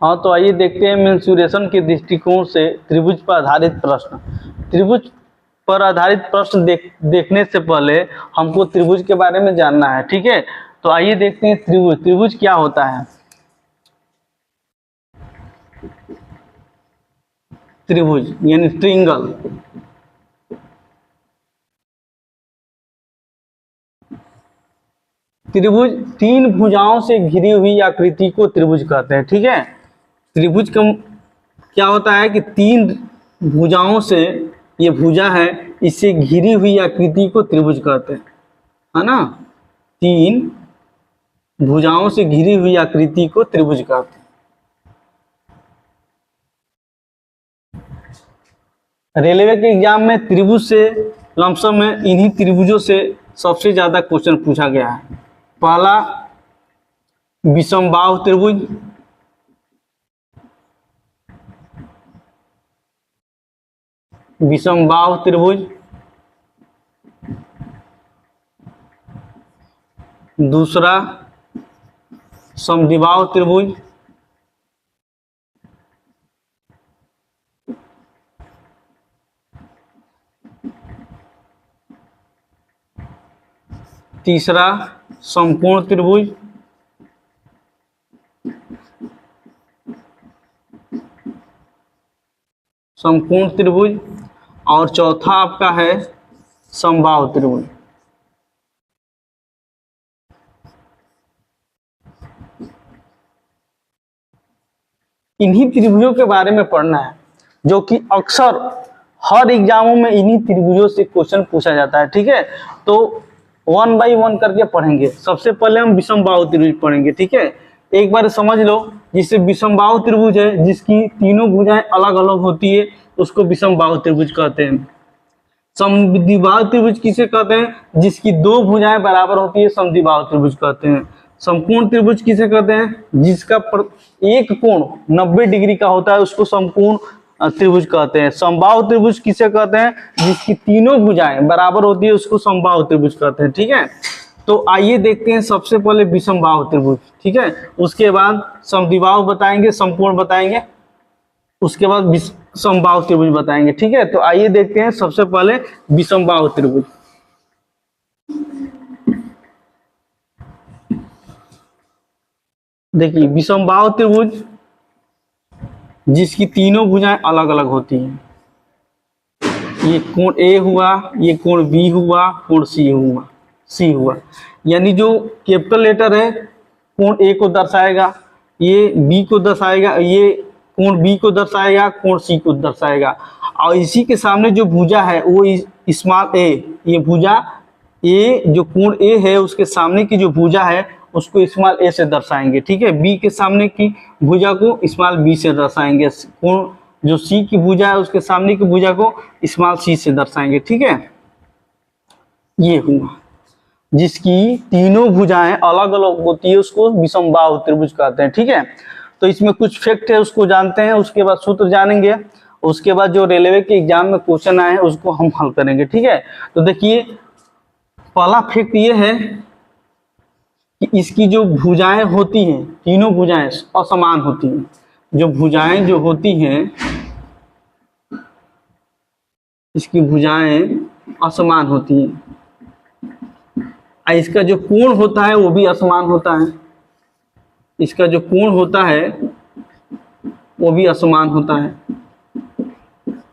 हाँ, तो आइए देखते हैं मेंसुरेशन के दृष्टिकोण से त्रिभुज पर आधारित प्रश्न। त्रिभुज पर आधारित प्रश्न देखने से पहले हमको त्रिभुज के बारे में जानना है, ठीक है। तो आइए देखते हैं त्रिभुज। त्रिभुज क्या होता है? त्रिभुज यानी ट्रिंगल। त्रिभुज तीन भुजाओं से घिरी हुई आकृति को त्रिभुज कहते हैं, ठीक है। त्रिभुज का क्या होता है कि तीन भुजाओं से, ये भुजा है, इससे घिरी हुई आकृति को त्रिभुज कहते हैं, है ना। तीन भुजाओं से घिरी हुई आकृति को त्रिभुज कहते हैं। रेलवे के एग्जाम में त्रिभुज से लमसम में इन्हीं त्रिभुजों से सबसे ज्यादा क्वेश्चन पूछा गया है। पहला विषमबाहु त्रिभुज, विषमबाहु त्रिभुज। दूसरा समद्विबाहु त्रिभुज। तीसरा समकोण त्रिभुज। समकोण त्रिभुज। और चौथा आपका है समबाहु त्रिभुज। इन्हीं त्रिभुजों के बारे में पढ़ना है, जो कि अक्सर हर एग्जामों में इन्हीं त्रिभुजों से क्वेश्चन पूछा जाता है, ठीक है। तो वन बाय वन करके पढ़ेंगे। सबसे पहले हम विषमबाहु त्रिभुज पढ़ेंगे, ठीक है। एक बार समझ लो, जिससे विषमबाहु त्रिभुज है, जिसकी तीनों भुजाएं अलग अलग होती है, उसको विषमबाहु त्रिभुज कहते हैं। समद्विबाहु त्रिभुज किसे कहते हैं? जिसकी दो भुजाएं बराबर होती है, समद्विबाहु त्रिभुज कहते हैं। समकोण त्रिभुज किसे कहते हैं? जिसका एक कोण 90 डिग्री का होता है, उसको समकोण त्रिभुज कहते हैं। समबाहु त्रिभुज किसे कहते हैं? जिसकी तीनों भुजाएं बराबर होती है, उसको समबाहु त्रिभुज कहते हैं, ठीक है। तो आइए देखते हैं सबसे पहले विषमबाहु त्रिभुज, ठीक है। उसके बाद समद्विबाहु बताएंगे, समकोण बताएंगे, उसके बाद समबाहु त्रिभुज बताएंगे, ठीक है। तो आइए देखते हैं सबसे पहले विषमबाहु त्रिभुज। देखिए, विषमबाहु त्रिभुज जिसकी तीनों भुजाएं अलग अलग होती हैं। ये कोण ए हुआ, ये कोण बी हुआ, कोण सी हुआ। यानी जो कैपिटल लेटर है कोण ए को दर्शाएगा, ये बी को दर्शाएगा, ये कोण बी को दर्शाएगा, कोण सी को दर्शाएगा। और इसी के सामने जो भुजा है वो स्मॉल ए, ये भुजा ए, जो कोण ए है उसके सामने की जो भुजा है उसको स्मॉल ए से दर्शाएंगे, ठीक है। बी के सामने की भुजा को स्मॉल बी से दर्शाएंगे। कोण जो सी की भुजा है उसके सामने की भुजा को स्मॉल सी से दर्शाएंगे, ठीक है। ये हुआ, जिसकी तीनों भुजाएं अलग अलग होती है, उसको विषमबाहु त्रिभुज कहते हैं, ठीक है। तो इसमें कुछ फैक्ट है, उसको जानते हैं, उसके बाद सूत्र जानेंगे, उसके बाद जो रेलवे के एग्जाम में क्वेश्चन आए हैं उसको हम हल करेंगे, ठीक है। तो देखिए, पहला फैक्ट ये है कि इसकी जो भुजाएं होती हैं, तीनों भुजाएं असमान होती हैं। जो भुजाएं जो होती हैं, इसकी भुजाएं असमान होती हैं। इसका जो कोण होता है वो भी असमान होता है। इसका जो कोण होता है वो भी असमान होता है।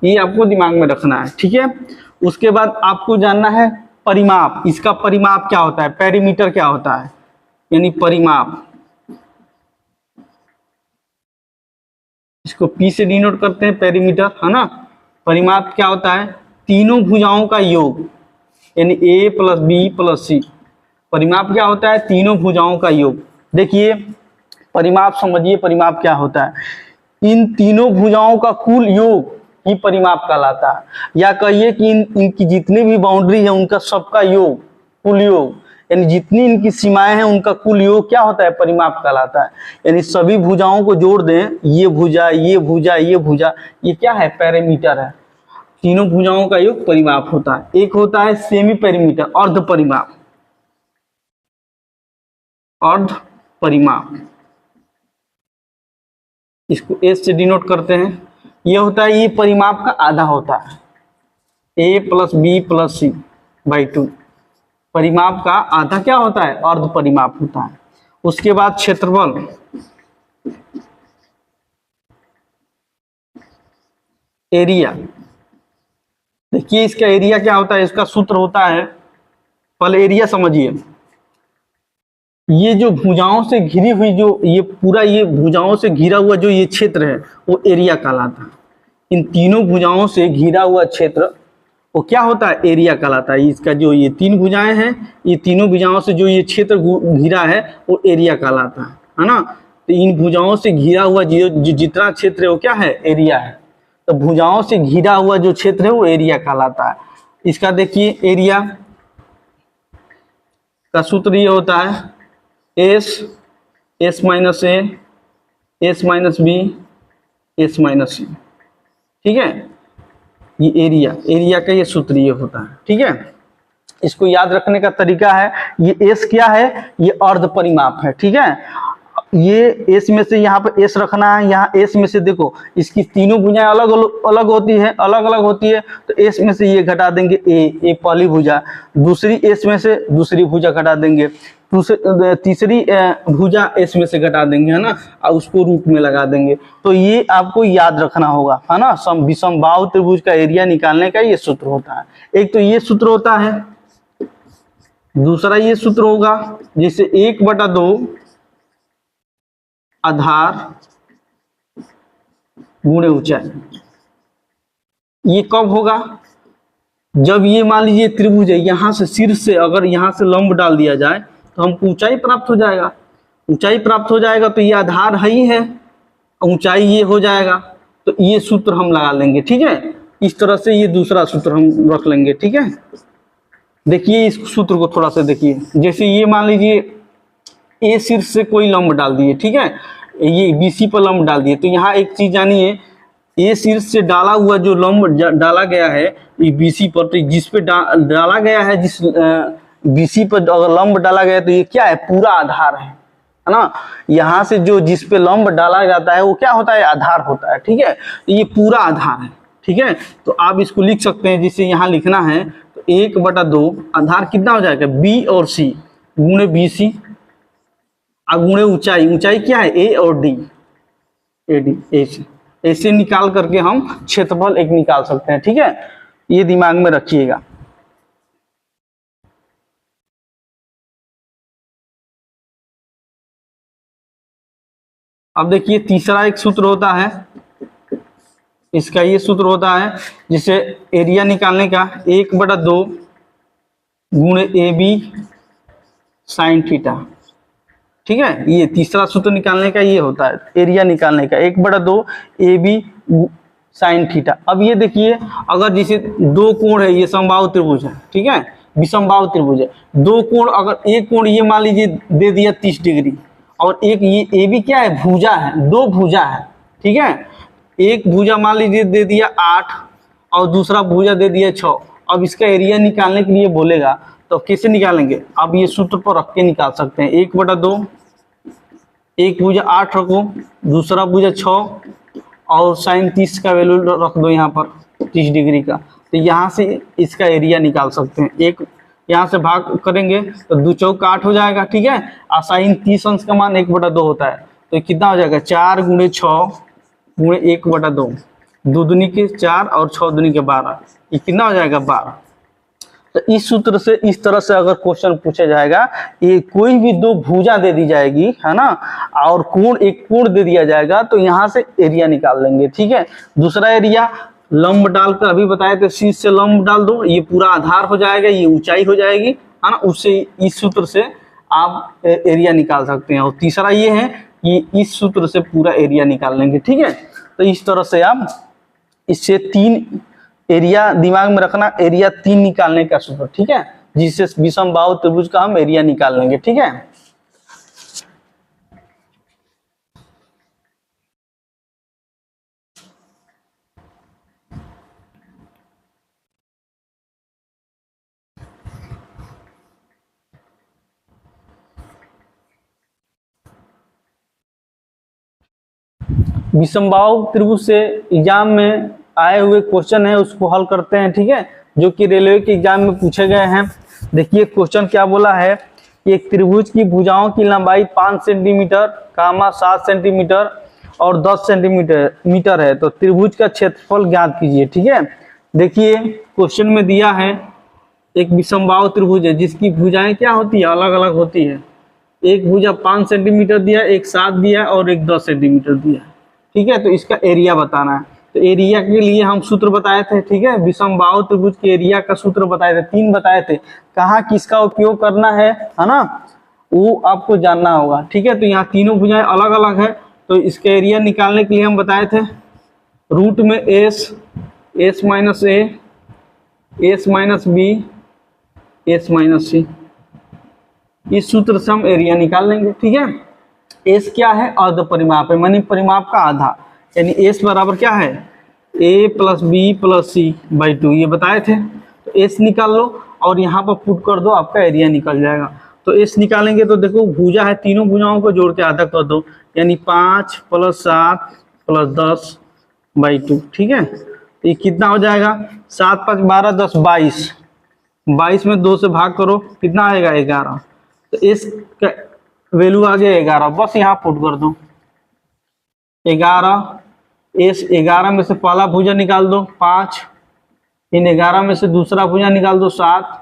ये आपको दिमाग में रखना है, ठीक है। उसके बाद आपको जानना है परिमाप। इसका परिमाप क्या होता है? पेरीमीटर क्या होता है, यानी परिमाप। इसको पी से डिनोट करते हैं, पेरीमीटर, है ना। परिमाप क्या होता है? तीनों भुजाओं का योग, यानी ए प्लस बी प्लस सी। परिमाप क्या होता है? तीनों भुजाओं का योग। देखिए, परिमाप समझिए, परिमाप क्या होता है? इन तीनों भुजाओं का कुल योग ही परिमाप कहलाता है। या कहिए कि इनकी जितनी भी बाउंड्री है उनका सबका योग, कुल योग, यानी जितनी इनकी सीमाएं हैं उनका कुल योग क्या होता है? परिमाप कहलाता है। यानी सभी भुजाओं को जोड़ दें, ये भुजा, ये भुजा, ये भुजा, ये क्या है? पेरीमीटर है। तीनों भुजाओं का योग परिमाप होता है। एक होता है सेमी पेरीमीटर, अर्ध परिमाप, अर्ध परिमाप। इसको एस से डिनोट करते हैं। ये होता है, ये परिमाप का आधा होता है, A plus B plus C by 2। परिमाप का आधा क्या होता है, अर्ध परिमाप होता है। उसके बाद क्षेत्रफल, एरिया। देखिए इसका एरिया क्या होता है, इसका सूत्र होता है, पहले एरिया समझिए। ये जो भुजाओं से घिरी हुई, जो ये पूरा ये भुजाओं से घिरा हुआ जो ये क्षेत्र है वो एरिया कहलाता है। इन तीनों भुजाओं से घिरा हुआ क्षेत्र वो क्या होता है, एरिया कहलाता है। इसका जो ये तीन भुजाएं हैं, ये तीनों भुजाओं से जो ये क्षेत्र घिरा है वो एरिया कहलाता है ना। तो इन भुजाओं से घिरा हुआ जितना क्षेत्र है वो क्या है, एरिया है। तो भुजाओं से घिरा हुआ जो क्षेत्र है वो एरिया कहलाता है। इसका देखिए एरिया का सूत्र ये होता है, S, S minus A, S minus B, S minus C. ठीक है, ये एरिया का ये सूत्र ये होता है। ठीक है, इसको याद रखने का तरीका है, ये एस क्या है, ये अर्ध परिमाप है। ठीक है, ये एस में से यहाँ पे एस रखना है, यहाँ एस में से देखो इसकी तीनों भुजाएं अलग अलग होती है, अलग अलग होती है। तो एस में से ये घटा देंगे, ए पहली भुजा, दूसरी एस में से दूसरी भुजा घटा देंगे, तीसरी भुजा एस में से घटा देंगे, है ना, और उसको रूट में लगा देंगे। तो ये आपको याद रखना होगा, है ना। विषमबाहु त्रिभुज का एरिया निकालने का ये सूत्र होता है। एक तो ये सूत्र होता है, दूसरा ये सूत्र होगा जिसे 1/2 आधार गुणे ऊंचाई। ये कब होगा, जब ये मान लीजिए त्रिभुज है, यहां से शीर्ष से अगर यहां से लंब डाल दिया जाए तो हमको ऊंचाई प्राप्त हो जाएगा। ऊंचाई प्राप्त हो जाएगा तो ये आधार है ही है, ऊंचाई ये हो जाएगा। तो ये सूत्र हम लगा लेंगे। ठीक है, इस तरह से ये दूसरा सूत्र हम रख लेंगे। ठीक है, देखिए इस सूत्र को थोड़ा सा देखिए। जैसे ये मान लीजिए ए शीर्ष से कोई लंब डाल दिए, ठीक है, ये बीसी पर लंब डाल दिए, तो यहाँ एक चीज जानिए, ए शीर्ष से डाला हुआ जो लंब डाला गया है ये बीसी पर, तो जिस पे डाला गया है, जिस बीसी पर अगर लंब डाला गया है तो ये क्या है, पूरा आधार है ना। यहाँ से जो जिस पे लंब डाला जाता है वो क्या होता है, आधार होता है। ठीक है, तो ये पूरा आधार है। ठीक है, तो आप इसको लिख सकते हैं, जिसे यहाँ लिखना है तो 1/2 आधार कितना हो जाएगा, बी और सी गुणे बी सी गुणे ऊंचाई, ऊंचाई क्या है, ए और डी, ए डी, ऐसे निकाल करके हम क्षेत्रफल एक निकाल सकते हैं। ठीक है, ये दिमाग में रखिएगा। अब देखिए तीसरा एक सूत्र होता है, इसका ये सूत्र होता है जिसे एरिया निकालने का 1/2 गुणे ए बी साइन थीटा। ठीक है, ये तीसरा सूत्र निकालने का ये होता है, एरिया निकालने का 1/2 ए बी साइन थीटा। अब ये देखिए, अगर जैसे दो कोण है, ये समबाहु त्रिभुज है, ठीक है, विषमबाहु त्रिभुज है, दो कोण, अगर एक कोण ये मान लीजिए दे दिया 30 डिग्री, और एक ये ए बी क्या है, भुजा है, दो भुजा है। ठीक है, एक भुजा मान लीजिए दे दिया 8 और दूसरा भुजा दे दिया 6। अब इसका एरिया निकालने के लिए बोलेगा तो कैसे निकालेंगे, अब ये सूत्र पर रख के निकाल सकते हैं। 1/2, एक भुजा 8 रखो, दूसरा भुजा 6, और साइन 30 का वैल्यू रख दो यहाँ पर, 30 डिग्री का। तो यहाँ से इसका एरिया निकाल सकते हैं। एक यहाँ से भाग करेंगे तो 2 चौक 8 हो जाएगा। ठीक है, और साइन 30 अंश का मान 1/2 होता है, तो कितना हो जाएगा, 4 × 6 × 1/2, 2 दूनी के 4 और 6 दूनी के 12, ये कितना हो जाएगा, 12। तो इस सूत्र से इस तरह से अगर क्वेश्चन पूछा जाएगा, ये कोई भी दो भुजा दे दी जाएगी, है ना, और कोण, एक कोण दे दिया जाएगा, तो यहाँ से एरिया निकाल लेंगे। ठीक है, दूसरा एरिया लंब डालकर, अभी बताए थे, शीर्ष से लंब डाल दो, ये पूरा आधार हो जाएगा, ये ऊंचाई हो जाएगी, है ना, उससे इस सूत्र से आप एरिया निकाल सकते हैं। और तीसरा ये है कि इस सूत्र से पूरा एरिया निकाल लेंगे। ठीक है, तो इस तरह से आप इससे 3 एरिया दिमाग में रखना, एरिया 3 निकालने का सूत्र। ठीक है, जिससे विषमबाहु त्रिभुज का हम एरिया निकाल लेंगे। ठीक है, विषमबाहु त्रिभुज से एग्जाम में आए हुए क्वेश्चन है उसको हल करते हैं, ठीक है, जो कि रेलवे के एग्जाम में पूछे गए हैं। देखिए क्वेश्चन क्या बोला है, एक त्रिभुज की भुजाओं की लंबाई 5 सेंटीमीटर, 7 सेंटीमीटर और 10 सेंटीमीटर है, तो त्रिभुज का क्षेत्रफल ज्ञात कीजिए, ठीक है। देखिए क्वेश्चन में दिया है एक विषमबाहु त्रिभुज है जिसकी भुजाएं क्या होती है, अलग अलग होती है। एक भुजा 5 सेंटीमीटर दिया, एक 7 दिया और एक 10 सेंटीमीटर दिया, ठीक है। तो इसका एरिया बताना है, तो एरिया के लिए हम सूत्र बताए थे, ठीक है, विषमबाहु त्रिभुज के एरिया का सूत्र बताए थे, 3 बताए थे। कहाँ किसका उपयोग करना है ना, वो आपको जानना होगा, ठीक है। तो यहाँ तीनों भुजाएं अलग अलग है, तो इसका एरिया निकालने के लिए हम बताए थे रूट में S minus A, S minus B, S minus C, इस सूत्र से हम एरिया निकाल लेंगे, ठीक है। एस क्या है, अर्ध परिमाप है, मानी परिमाप का आधा, यानी एस बराबर क्या है, A plus B plus C by 2, ये बताए थे। तो एस निकाल लो और यहाँ पर पुट कर दो, आपका एरिया निकल जाएगा। तो एस निकालेंगे तो देखो भुजा है, तीनों भुजाओं को जोड़ के आधा कर दो, यानी 5 + 7 + 10 बाई 2, ठीक है। तो ये कितना हो जाएगा, 7 × 5 = 12, 10 = 22, 22 में 2 से भाग करो, कितना आएगा 11। तो एस का वैल्यू आ गया 11, बस यहाँ पुट कर दो 11। एस 11 में से पहला भुजा निकाल दो 5, फिर 11 में से दूसरा भुजा निकाल दो 7,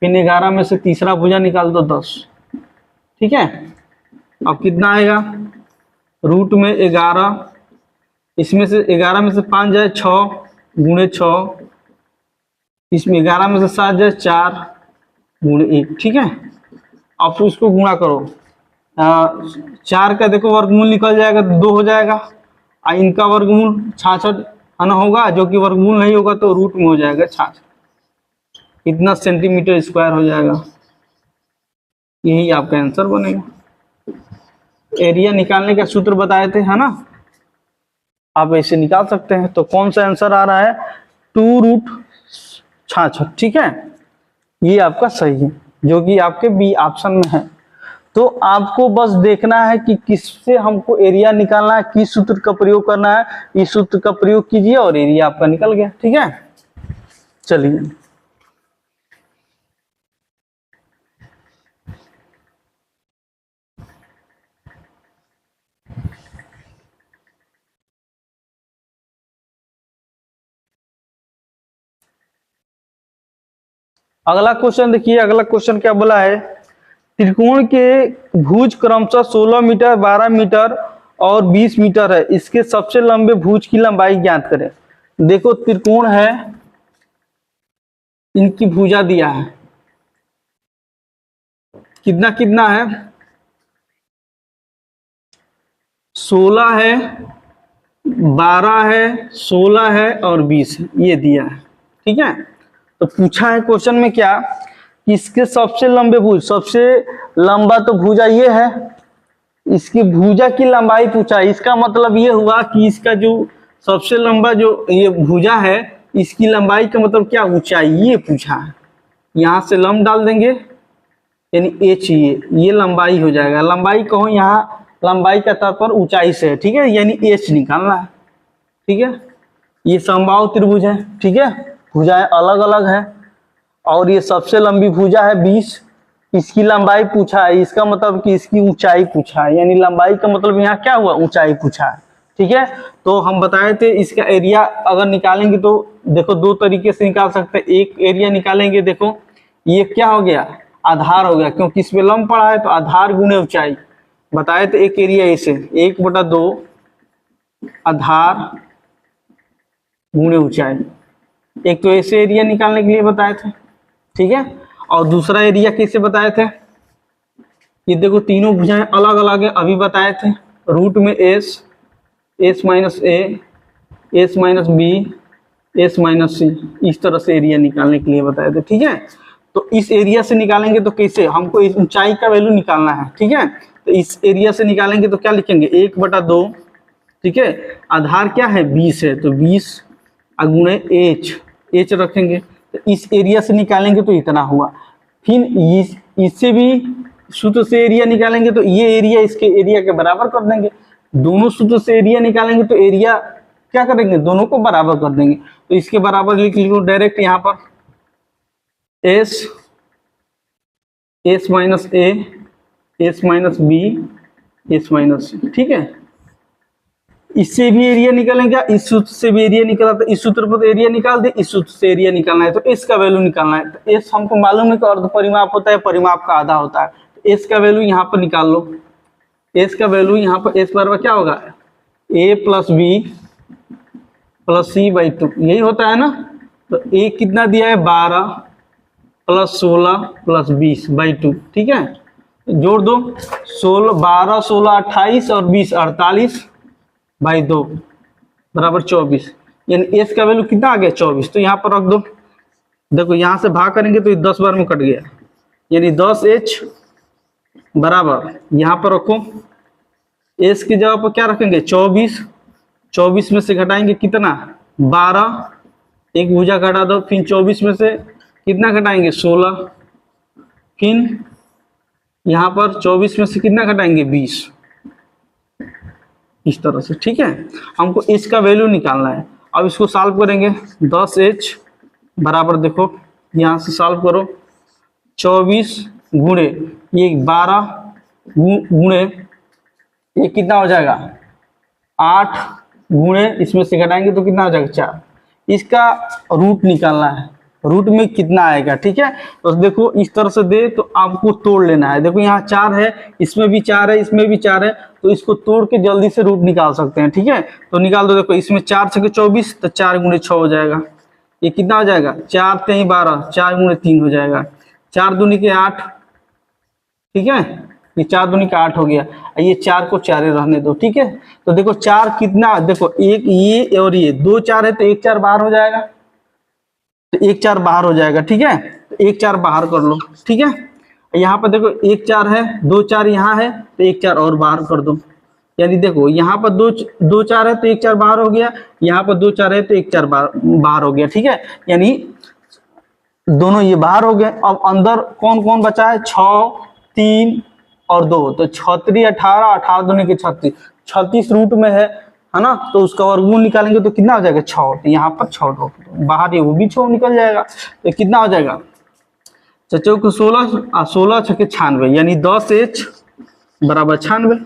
फिर 11 में से तीसरा भुजा निकाल दो 10, ठीक है। अब कितना आएगा, रूट में 11, इसमें से 11 में से 5 जाए 6 × 6, इसमें 11 में से 7 जाए 4 × 1, ठीक है। अब तो इसको गुणा करो, 4 का देखो वर्गमूल निकल जाएगा, 2 हो जाएगा, और इनका वर्गमूल 66 होगा, जो कि वर्गमूल नहीं होगा तो रूट में हो जाएगा 66, इतना सेंटीमीटर स्क्वायर हो जाएगा, यही आपका आंसर बनेगा। एरिया निकालने का सूत्र बताए थे, है ना, आप ऐसे निकाल सकते हैं। तो कौन सा आंसर आ रहा है, 2√66, ठीक है, ये आपका सही है, जो कि आपके बी ऑप्शन में है। तो आपको बस देखना है कि किससे हमको एरिया निकालना है, किस सूत्र का प्रयोग करना है, इस सूत्र का प्रयोग कीजिए और एरिया आपका निकल गया, ठीक है। चलिए अगला क्वेश्चन देखिए, अगला क्वेश्चन क्या बोला है, त्रिकोण के भुज क्रमशः 16 मीटर, 12 मीटर और 20 मीटर है, इसके सबसे लंबे भुज की लंबाई ज्ञात करें। देखो त्रिकोण है, इनकी भुजा दिया है, कितना कितना है, 16 है, 12 है, 16 है और 20 है, ये दिया है, ठीक है। तो पूछा है क्वेश्चन में क्या, कि इसके सबसे लंबे भुज, सबसे लंबा तो भुजा ये है, इसकी भुजा की लंबाई पूछा है। इसका मतलब ये हुआ कि इसका जो सबसे लंबा जो ये भुजा है, इसकी लंबाई का मतलब क्या, ऊंचाई, ये पूछा है। यहाँ से लंब डाल देंगे, यानी एच, ये लंबाई हो जाएगा। लंबाई कहो, यहाँ लंबाई का तात्पर्य ऊंचाई से है, ठीक है, यानी एच निकालना है, ठीक है। ये समबाहु त्रिभुज है, ठीक है, भुजाएं अलग अलग है, और ये सबसे लंबी भुजा है 20, इसकी लंबाई पूछा है, इसका मतलब कि इसकी ऊंचाई पूछा है, यानी लंबाई का मतलब यहाँ क्या हुआ, ऊंचाई पूछा है, ठीक है। तो हम बताए थे इसका एरिया अगर निकालेंगे तो देखो 2 तरीके से निकाल सकते हैं। एक एरिया निकालेंगे, देखो ये क्या हो गया, आधार हो गया, क्योंकि इसमें लंब पड़ा है तो आधार गुणे ऊंचाई बताए थे। एक एरिया ऐसे 1/2 आधार गुणे ऊंचाई, एक तो ऐसे एरिया निकालने के लिए बताए थे, ठीक है। और दूसरा एरिया कैसे बताए थे, ये देखो तीनों भुजाएं अलग अलग है, अभी बताए थे, रूट में S, S minus A, S minus B, S minus C, इस तरह से एरिया निकालने के लिए बताए थे, ठीक है। तो इस एरिया से निकालेंगे तो कैसे, हमको इस ऊंचाई का वैल्यू निकालना है, ठीक है। तो इस एरिया से निकालेंगे तो क्या लिखेंगे, 1/2, ठीक है, आधार क्या है 20 है, तो 20 गुणे एच रखेंगे, तो इस एरिया से निकालेंगे तो इतना हुआ। फिर इससे भी सूत्र से एरिया निकालेंगे तो ये एरिया इसके एरिया के बराबर कर देंगे, दोनों सूत्र से एरिया निकालेंगे तो एरिया क्या करेंगे, दोनों को बराबर कर देंगे। तो इसके बराबर लिख लो डायरेक्ट यहाँ पर S minus A, S minus B, S minus C. ठीक है, इससे भी एरिया निकालेंगे, इस सूत्र से भी एरिया निकाला, तो इस सूत्र पर तो एरिया निकाल दे, इस सूत्र से एरिया निकालना है तो एस का वैल्यू निकालना है। तो एस हमको मालूम है कि अर्ध परिमाप होता है, परिमाप का आधा होता है। तो एस का वैल्यू यहाँ पर निकाल लो। एस का वैल्यू यहाँ पर एस बराबर क्या होगा, A plus B plus C by 2, यही होता है ना। तो ए कितना दिया है 12 प्लस 16 प्लस 20 बाई 2। ठीक है, जोड़ दो, 12 16 28 और 20 48 बाई 2 बराबर 24, यानी एस का वैल्यू कितना आ गया 24। तो यहाँ पर रख दो, देखो यहाँ से भाग करेंगे तो 10 बार में कट गया, यानी 10H बराबर यहाँ पर रखो, एस की जगह पर क्या रखेंगे 24, 24 में से घटाएंगे कितना 12, एक भुजा घटा दो, फिर 24 में से कितना घटाएंगे 16, फिर यहाँ पर 24 में से कितना घटाएंगे 20, इस तरह से। ठीक है, हमको एच का वैल्यू निकालना है। अब इसको सॉल्व करेंगे, 10H बराबर देखो यहाँ से सॉल्व करो, 24 गुणे ये 12 गुणे ये कितना हो जाएगा 8 गुणे इसमें से घटाएंगे तो कितना हो जाएगा 4। इसका रूट निकालना है, रूट में कितना आएगा। ठीक है, तो देखो इस तरह से दे तो आपको तोड़ लेना है। देखो यहाँ 4 है, इसमें भी 4 है, इसमें भी 4 है, तो इसको तोड़ के जल्दी से रूट निकाल सकते हैं। ठीक है, तो निकाल दो। देखो इसमें 4 छके 24, तो 4 गुणे 6 हो जाएगा, ये कितना हो जाएगा 4 3 12, 4 गुणे 3 हो जाएगा, 4 दूनी के 8। ठीक है, ये 4 दूनी का 8 हो गया, ये 4 को 4 रहने दो। ठीक है, तो देखो 4 कितना, देखो एक ये और ये 2 4 है तो 1 4 बाहर हो जाएगा, तो 1 4 बाहर हो जाएगा। ठीक है, तो 1 4 बाहर कर लो। ठीक है, यहाँ पर देखो 1 4 है, 2 4 यहाँ है तो 1 4 और बाहर कर दो, यानी देखो यहाँ पर 2 4 है तो 1 4 बाहर हो गया, यहाँ पर 2 4 है तो 1 4 बाहर हो गया। ठीक है, यानी दोनों ये बाहर हो गए। अब अंदर कौन कौन बचा है 6 3 और 2, तो 6 3 18, 18 दूनी के 36, 36 रूट में है ना, तो उसका वर्गमूल निकालेंगे तो कितना हो जाएगा 6। तो यहाँ पर 6 दो बाहर, ये वो भी 6 निकल जाएगा, तो कितना हो जाएगा 6 को 16, 16 6 96, यानी 10H बराबर 96।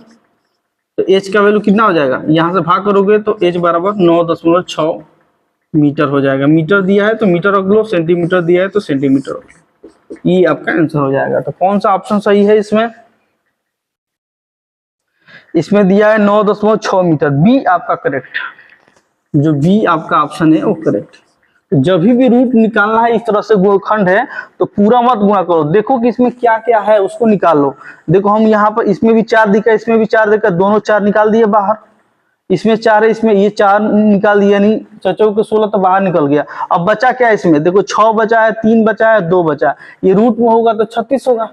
तो H का वैल्यू कितना हो जाएगा, यहाँ से भाग करोगे तो H बराबर 9.6 मीटर हो जाएगा। मीटर दिया है तो मीटर रख लो, सेंटीमीटर दिया है तो सेंटीमीटर रख लो, ये आपका आंसर हो जाएगा। तो कौन सा ऑप्शन सही है इसमें, इसमें दिया है 9.6 मीटर, बी आपका करेक्ट, जो बी आपका ऑप्शन है वो करेक्ट। जब भी रूट निकालना है इस तरह से गुणखंड है तो पूरा मत गुणा करो, देखो कि इसमें क्या क्या है उसको निकाल लो। देखो हम यहाँ पर इसमें भी 4 दिखा, इसमें भी 4 दिखा, दोनों 4 निकाल दिए बाहर, इसमें 4 है, इसमें ये 4 निकाल दिया, यानी 4 के 16 तो बाहर निकल गया। अब बचा क्या है इसमें, देखो 6 बचा है, 3 बचा है, 2 बचा है, ये रूट में होगा तो 36 होगा,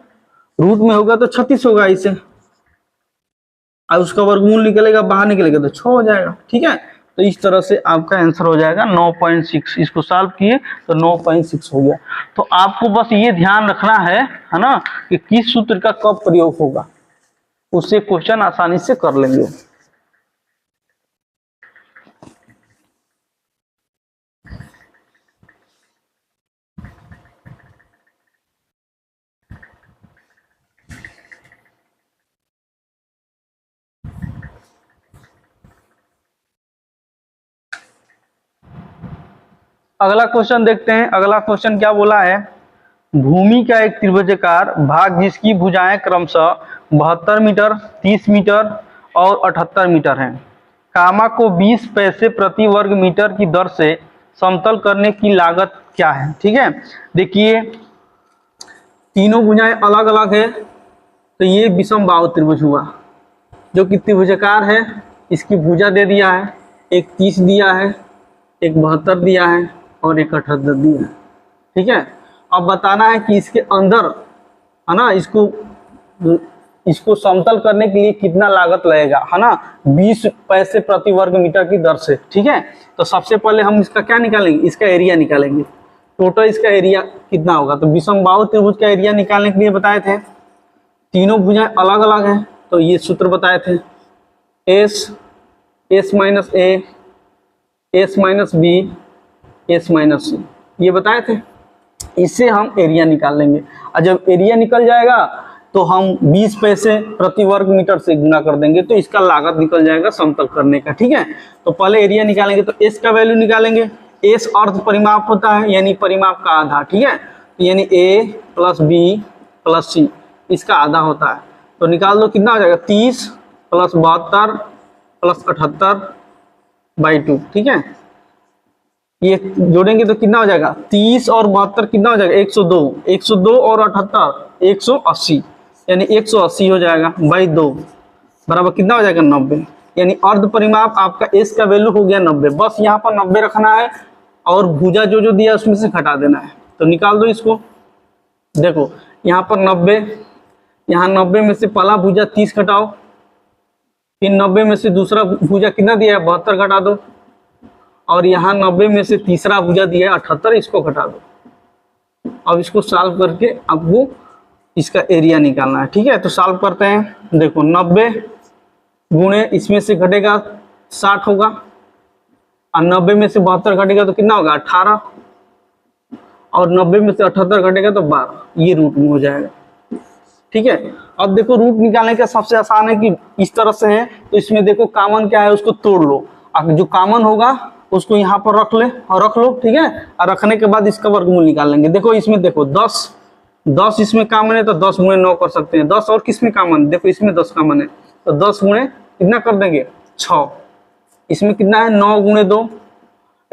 रूट में होगा तो 36 होगा इसे, और उसका वर्गमूल निकलेगा बाहर निकलेगा तो 6 हो जाएगा। ठीक है, तो इस तरह से आपका आंसर हो जाएगा 9.6। इसको सॉल्व किए तो 9.6 हो गया। तो आपको बस ये ध्यान रखना है ना, कि किस सूत्र का कब प्रयोग होगा, उससे क्वेश्चन आसानी से कर लेंगे। अगला क्वेश्चन देखते हैं। अगला क्वेश्चन क्या बोला है, भूमि का एक त्रिभुजाकार भाग जिसकी भुजाएं क्रमशः 72 मीटर, 30 मीटर और 78 मीटर हैं, कामा को 20 पैसे प्रति वर्ग मीटर की दर से समतल करने की लागत क्या है। ठीक है, देखिए तीनों भुजाएं अलग अलग है, तो ये विषम बाहु त्रिभुज हुआ, जो कि त्रिभुजाकार है। इसकी भुजा दे दिया है, एक 30 दिया है, एक 72 दिया है और एक 78 दिया है। ठीक है, अब बताना है कि इसके अंदर है ना, इसको समतल करने के लिए कितना लागत लगेगा, है ना, 20 पैसे प्रति वर्ग मीटर की दर से। ठीक है, तो सबसे पहले हम इसका क्या निकालेंगे, इसका एरिया निकालेंगे, टोटल इसका एरिया कितना होगा। तो विषम बाहु त्रिभुज का एरिया निकालने के लिए बताए थे, तीनों भुजाएं अलग अलग हैं, तो ये सूत्र बताए थे, S, S minus A, S minus B, S minus C, ये बताए थे। इससे हम एरिया निकाल लेंगे और जब एरिया निकल जाएगा तो हम 20 पैसे प्रति वर्ग मीटर से गुना कर देंगे, तो इसका लागत निकल जाएगा समतल करने का। ठीक है, तो पहले एरिया निकालेंगे, तो एस का वैल्यू निकालेंगे। एस अर्ध परिमाप होता है, यानी परिमाप का आधा। ठीक है, यानी ए प्लस बी प्लस सी इसका आधा होता है, तो निकाल दो कितना हो जाएगा 30 प्लस 72 प्लस 78/2। ठीक है, ये जोड़ेंगे तो कितना हो जाएगा 30 और 72 कितना हो जाएगा 102, 102 और 78 180, यानी 180 हो जाएगा बाई 2 बराबर कितना हो जाएगा 90। यानी अर्ध परिमाप आपका एस का वैल्यू हो गया 90। बस यहाँ पर 90 रखना है और भुजा जो जो दिया है उसमें से घटा देना है। तो निकाल दो इसको। देखो यहाँ पर 90, यहाँ 90 में से पहला भुजा 30 घटाओ, फिर 90 में से दूसरा भुजा कितना दिया है 72 घटा दो, और यहाँ 90 में से तीसरा भुजा दिया है 78, इसको घटा दो। अब इसको सॉल्व करके आपको इसका एरिया निकालना है। ठीक है, तो सॉल्व करते हैं। देखो 90 गुणे इसमें से घटेगा 60 होगा, और 90 में से 72 घटेगा तो कितना होगा 18, और 90 में से 78 घटेगा तो 12, ये रूट में हो जाएगा। ठीक है, अब देखो रूट निकालने का सबसे आसान है कि इस तरह से है, तो इसमें देखो कॉमन क्या है उसको तोड़ लो, अब जो कॉमन होगा उसको यहाँ पर रख ले और रख लो। ठीक है, और रखने के बाद इसका वर्गमूल निकाल लेंगे। देखो इसमें देखो 10 इसमें कॉमन है तो 10 गुणे 9 कर सकते हैं। 10 और किसमें कॉमन, देखो इसमें 10 कॉमन है तो 10 गुणे कितना कर देंगे 6। इसमें कितना है 9 गुणे 2,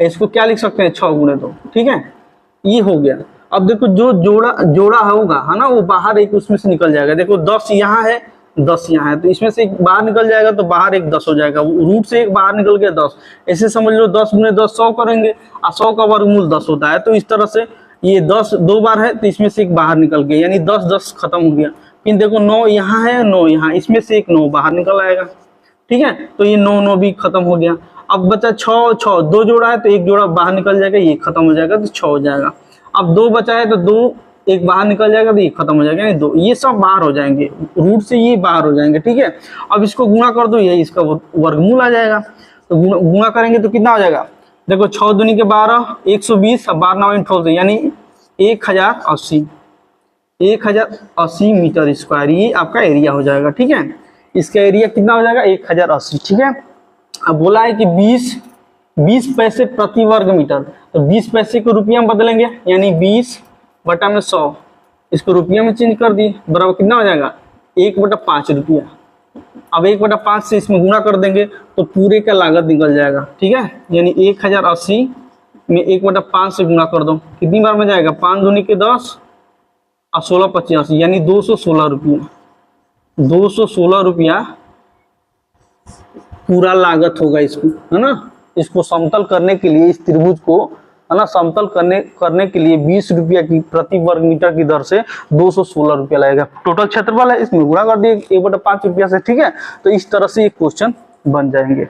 इसको क्या लिख सकते हैं 6 गुणे 2। ठीक है, ये हो गया। अब देखो जो जोड़ा होगा है ना, वो बाहर एक उसमें से निकल जाएगा। देखो 10 यहाँ है 10 यहाँ है, तो इसमें से एक बाहर निकल जाएगा तो बाहर एक 10 हो जाएगा, रूट से एक बाहर निकल गया 10। ऐसे समझ लो 10 गुणे 10 100 करेंगे, और 100 का वर्गमूल 10 होता है। तो इस तरह से ये 10 दो बार है तो इसमें से एक बाहर निकल गया, यानी 10 10 खत्म हो गया। फिर देखो 9 यहाँ है 9 यहाँ, इसमें से एक 9 बाहर निकल आएगा। ठीक है, तो ये 9 9 भी खत्म हो गया। अब बचा 6 6, 2 जोड़ा है तो एक जोड़ा बाहर निकल जाएगा, ये खत्म हो जाएगा तो 6 हो जाएगा। अब 2 बचा है तो 2 एक बाहर निकल जाएगा तो ये खत्म हो जाएगा, यानी 2, ये सब बाहर हो जाएंगे, रूट से ये बाहर हो जाएंगे। ठीक है, अब इसको गुणा कर दो, यही इसका वर्गमूल आ जाएगा। तो गुणा करेंगे तो कितना हो जाएगा, देखो 6 दूनी के 12 120, 12 ठोल दो, यानी 1080 मीटर स्क्वायर, ये आपका एरिया हो जाएगा। ठीक है, इसका एरिया कितना हो जाएगा 1080। ठीक है, अब बोला है कि 20 पैसे प्रति वर्ग मीटर, तो 20 पैसे को रुपया में बदलेंगे, यानी 20 बटा में 100, इसको रुपया में चेंज कर दिए, बराबर कितना हो जाएगा 1/5 रुपया। अब 1/5 से इसमें गुणा कर देंगे तो पूरे का लागत निकल जाएगा। ठीक है, यानी 1080 में 1/5 से गुणा कर दो, कितनी बार में जाएगा 5 दूनी के 10 और 16 85, यानी 216 रुपया। 216 रुपया पूरा लागत होगा इसको, है ना। इसको समतल करने के लिए, इस त्रिभुज को है ना समतल करने के लिए 20 रुपया की प्रति वर्ग मीटर की दर से 216 रुपया लगेगा। टोटल क्षेत्रफल है, इसमें गुणा कर दिए 1/5 रुपया से। ठीक है, तो इस तरह से ये क्वेश्चन बन जाएंगे।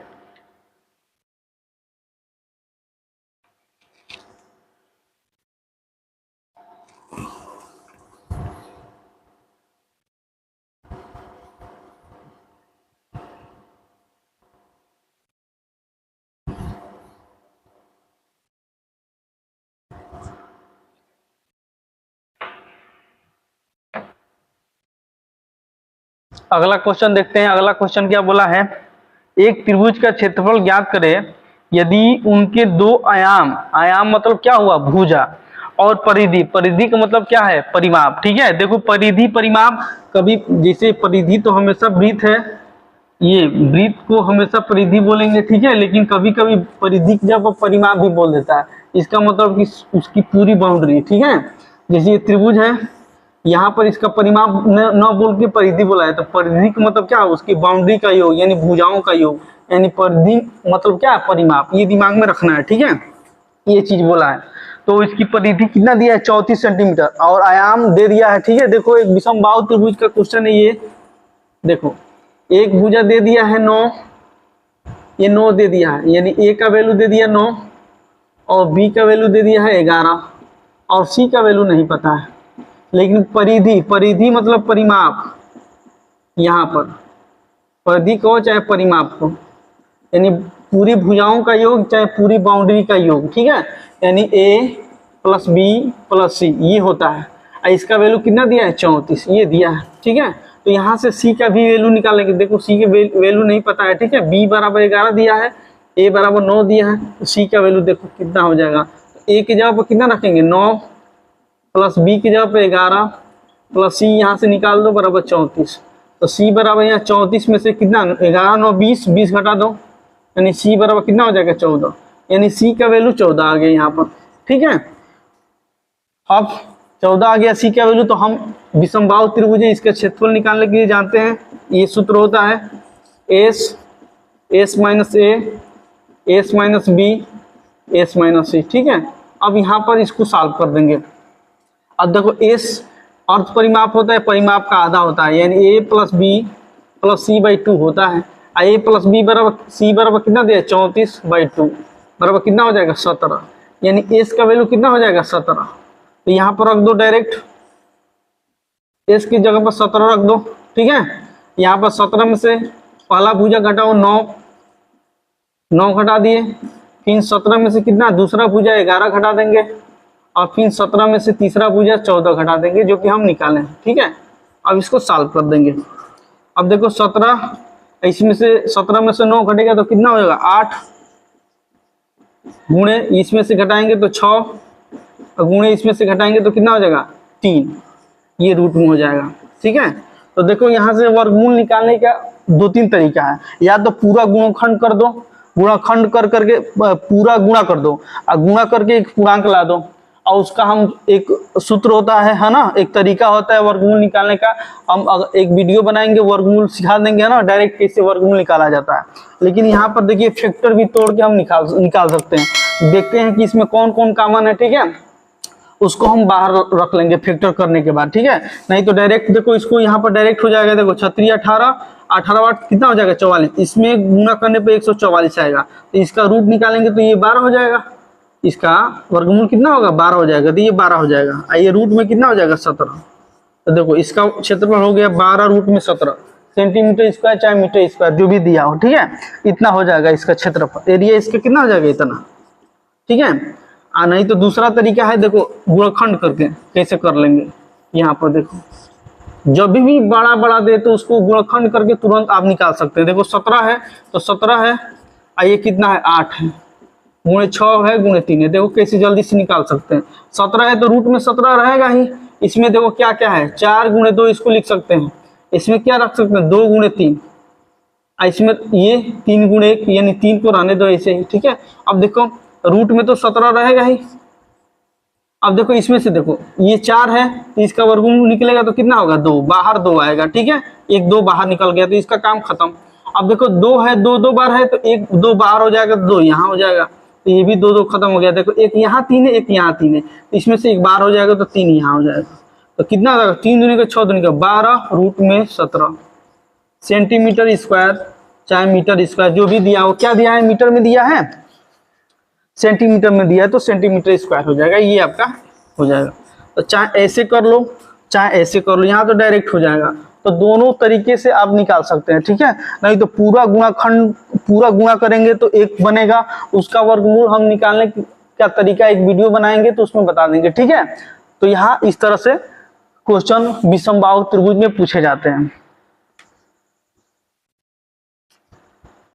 अगला क्वेश्चन देखते हैं। अगला क्वेश्चन क्या बोला है, एक त्रिभुज का क्षेत्रफल ज्ञात करें यदि उनके 2 आयाम मतलब क्या हुआ भुजा, और परिधि का मतलब क्या है परिमाप। ठीक है, देखो परिधि परिमाप, कभी जैसे परिधि तो हमेशा वृत्त है, ये वृत्त को हमेशा परिधि बोलेंगे। ठीक है, लेकिन कभी कभी परिधि की जगह परिमाप भी बोल देता है, इसका मतलब कि उसकी पूरी बाउंड्री। ठीक है, जैसे ये त्रिभुज है, यहाँ पर इसका परिमाप न बोल के परिधि बोला है, तो परिधि का मतलब क्या है उसकी बाउंड्री का योग, यानी भुजाओं का योग, यानी परिधि मतलब क्या है परिमाप, ये दिमाग में रखना है। ठीक है, ये चीज बोला है। तो इसकी परिधि कितना दिया है 34 सेंटीमीटर, और आयाम दे दिया है। ठीक है, देखो एक विषमबाहु त्रिभुज का क्वेश्चन है ये। देखो एक भुजा दे दिया है 9, ये 9 दे दिया है, यानी ए का वैल्यू दे दिया 9, और बी का वैल्यू दे दिया है 11, और सी का वैल्यू नहीं पता है। लेकिन परिधि मतलब परिमाप, यहाँ पर परिधि को चाहे परिमाप को, यानी पूरी भुजाओं का योग चाहे पूरी बाउंड्री का योग, ठीक है। यानी ए प्लस बी प्लस सी ये होता है। इसका वैल्यू कितना दिया है 34 ये दिया है, ठीक है। तो यहाँ से सी का भी वैल्यू निकालेंगे। देखो सी के वैल्यू नहीं पता है, ठीक है। बी बराबर 11 दिया है, ए बराबर 9 दिया है, तो सी का वैल्यू देखो कितना हो जाएगा। ए की जगह पर कितना रखेंगे 9 प्लस बी की जगह पे 11 प्लस सी यहाँ से निकाल दो बराबर 34। तो सी बराबर यहाँ 34 में से कितना 11 9 20 20 घटा दो, यानी सी बराबर कितना हो जाएगा 14, यानी सी का वैल्यू 14 आ गया यहाँ पर, ठीक है। अब 14 आ गया सी का वैल्यू, तो हम विषमबाहु त्रिभुज इसका क्षेत्रफल निकालने के लिए जानते हैं। ये सूत्र होता है S minus A S minus B S minus C, ठीक है। अब यहाँ पर इसको सॉल्व कर देंगे। अब देखो एस अर्ध परिमाप होता है, परिमाप का आधा होता है, यानी A plus B plus C by 2 होता है। ए प्लस बी बराबर सी बराबर कितना दिया 34/2 बराबर कितना हो जाएगा 17, यानी एस का वैल्यू कितना हो जाएगा 17। तो यहाँ पर रख दो डायरेक्ट, एस की जगह पर 17 रख दो, ठीक है। यहाँ पर 17 में से पहला भुजा घटाओ 9 घटा दिए, फिर 17 में से कितना दूसरा भुजा 11 घटा देंगे, और फिर 17 में से तीसरा भुजा 14 घटा देंगे, जो कि हम निकाले, ठीक है। अब इसको सॉल्व कर देंगे। अब देखो 17 इसमें से 17 में से 9 घटेगा तो कितना हो जाएगा 8, गुणे इसमें से घटाएंगे तो 6, और गुणे इसमें से घटाएंगे तो कितना हो जाएगा 3, ये रूट में हो जाएगा, ठीक है। तो देखो यहाँ से वर्गमूल निकालने का 2-3 तरीका है। या तो पूरा गुणनखंड कर दो, गुणाखंड कर करके पूरा गुणा कर दो, और गुणा करके एक पूर्णांक ला दो, और उसका हम एक सूत्र होता है ना, एक तरीका होता है वर्गमूल निकालने का। हम एक वीडियो बनाएंगे, वर्गमूल सिखा देंगे ना डायरेक्ट कैसे वर्गमूल निकाला जाता है। लेकिन यहाँ पर देखिए फैक्टर भी तोड़ के हम निकाल सकते हैं। देखते हैं कि इसमें कौन कौन कॉमन है, ठीक है। उसको हम बाहर रख लेंगे फैक्टर करने के बाद, ठीक है। नहीं तो डायरेक्ट देखो इसको यहाँ पर डायरेक्ट हो जाएगा। देखो 36 18 8 कितना हो जाएगा 44, इसमें गुना करने पे 144 आएगा। तो इसका रूट निकालेंगे तो ये 12 हो जाएगा, इसका वर्गमूल कितना होगा 12 हो जाएगा, तो ये 12 हो जाएगा। ये रूट में कितना हो जाएगा 17। तो देखो इसका क्षेत्रफल हो गया 12 रूट में 17 सेंटीमीटर स्क्वायर चाहे मीटर स्क्वायर जो भी दिया हो, ठीक है। इतना हो जाएगा इसका क्षेत्रफल, एरिया इसका कितना हो जाएगा इतना, ठीक है। नहीं तो दूसरा तरीका है, देखो गुणनखंड करके कैसे कर लेंगे। यहाँ पर देखो जब भी बड़ा बड़ा दे तो उसको गुणनखंड करके तुरंत आप निकाल सकते हैं। देखो 17 है तो 17 है, ये कितना है 8 है, गुणे 6 है, गुणे 3 है। देखो कैसे जल्दी से निकाल सकते हैं। 17 है तो रूट में 17 रहेगा ही। इसमें देखो क्या क्या है 4 गुणे 2 इसको लिख सकते हैं। इसमें क्या रख सकते हैं 2 गुणे 3, इसमें ये 3 गुणे 1 यानी 3 को रहने दो ऐसे ही, ठीक है। अब देखो रूट में तो 17 रहेगा ही। अब देखो इसमें से देखो ये 4 है तो इसका वर्गमूल निकलेगा तो कितना होगा 2, बाहर 2 आएगा, ठीक है। 1 2 बाहर निकल गया तो इसका काम खत्म। अब देखो 2 है 2 2 बार है तो 1 2 बाहर हो जाएगा, 2 यहाँ हो जाएगा, तो ये भी 2 2 खत्म हो गया। देखो एक यहाँ 3 है एक यहाँ 3 है, तो इसमें से 1 बाहर हो जाएगा तो 3 यहाँ हो जाएगा। तो कितना आ जाएगा 3 दूनी का 6 दूनी का 12 रूट में 17 सेंटीमीटर स्क्वायर चाहे मीटर स्क्वायर जो भी दिया हो। क्या दिया है मीटर में दिया है, सेंटीमीटर में दिया है तो सेंटीमीटर स्क्वायर हो जाएगा, ये आपका हो जाएगा। तो चाहे ऐसे कर लो चाहे ऐसे कर लो, यहाँ तो डायरेक्ट हो जाएगा। तो दोनों तरीके से आप निकाल सकते हैं, ठीक है। नहीं तो पूरा गुणा करेंगे तो 1 बनेगा, उसका वर्गमूल हम निकालने का तरीका एक वीडियो बनाएंगे तो उसमें बता देंगे, ठीक है। तो यहाँ इस तरह से क्वेश्चन विषमबाहु त्रिभुज में पूछे जाते हैं।